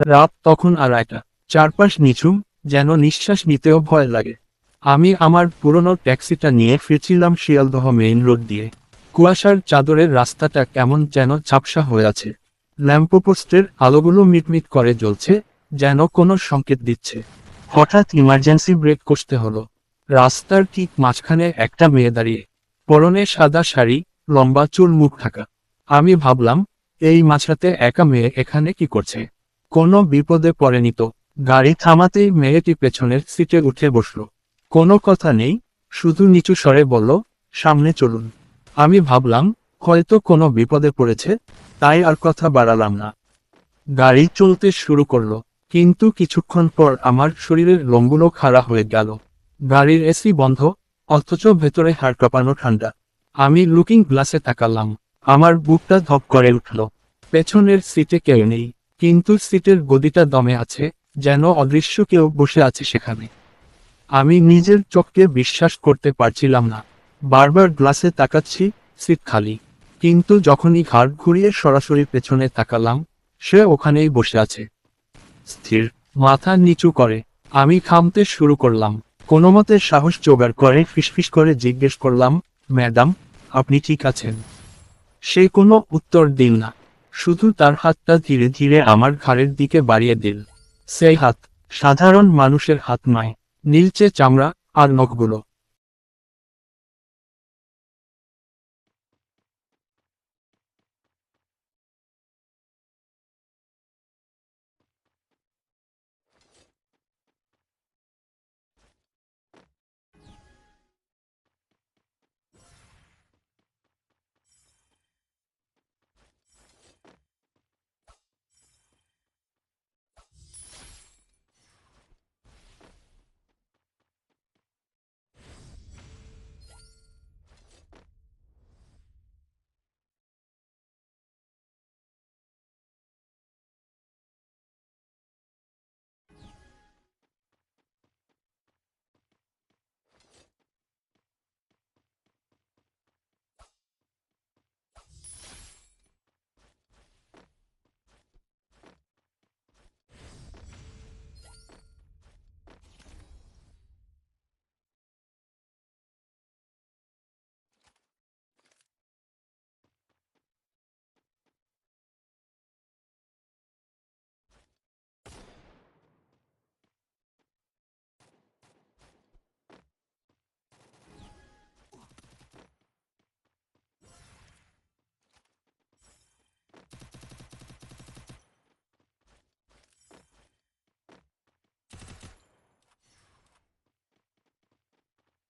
রাত তখন আড়াইটা। চারপাশ নিঝুম, যেন নিঃশ্বাস নিতেও ভয় লাগে। আমি আমার পুরনো ট্যাক্সিটা নিয়ে ফিরছিলাম শিয়ালদহ মেইন রোড দিয়ে। কুয়াশার চাদরের রাস্তাটা কেমন যেন ঝাপসা হয়ে আছে। ল্যাম্পপোস্টের আলোগুলো মিটমিট করে জ্বলছে, যেন কোনো সংকেত দিচ্ছে। হঠাৎ ইমার্জেন্সি ব্রেক কষতে হলো। রাস্তার ঠিক মাঝখানে একটা মেয়ে দাঁড়িয়ে, পরনে সাদা শাড়ি, লম্বা চুল, মুখ ঢাকা। আমি ভাবলাম, এই মাঝরাতে একা মেয়ে এখানে কি করছে? কোনো বিপদে পড়েনি তো? গাড়ি থামাতেই মেয়েটি পেছনের সিটে উঠে বসল। কোনো কথা নেই, শুধু নিচু স্বরে বলল, সামনে চলুন। আমি ভাবলাম, হয়তো কোনো বিপদে পড়েছে, তাই আর কথা বাড়ালাম না। গাড়ি চলতে শুরু করলো, কিন্তু কিছুক্ষণ পর আমার শরীরের লোমগুলো খাড়া হয়ে গেল। গাড়ির এসি বন্ধ, অথচ ভেতরে হাড় কাঁপানো ঠান্ডা। আমি লুকিং গ্লাসে তাকালাম, আমার বুকটা ধপ করে উঠল। পেছনের সিটে কেউ নেই, কিন্তু সিটের গদিটা দমে আছে, যেন অদৃশ্য কেউ বসে আছে সেখানে। আমি নিজের চোখকে বিশ্বাস করতে পারছিলাম না। বারবার গ্লাসে তাকাচ্ছি, সিট খালি। কিন্তু যখনই ঘাড় ঘুরিয়ে সরাসরি পেছনে তাকালাম, সে ওখানেই বসে আছে, স্থির, মাথা নিচু করে। আমি থামতে শুরু করলাম, কোনোমতে সাহস জোগাড় করে ফিসফিস করে জিজ্ঞেস করলাম, ম্যাডাম, আপনি ঠিক আছেন? সে কোনো উত্তর দিল না, শুধু তার হাতটা ধীরে ধীরে আমার ঘাড়ের দিকে বাড়িয়ে দিল। সেই হাত সাধারণ মানুষের হাত নয়, নীলচে চামড়া আর নখগুলো।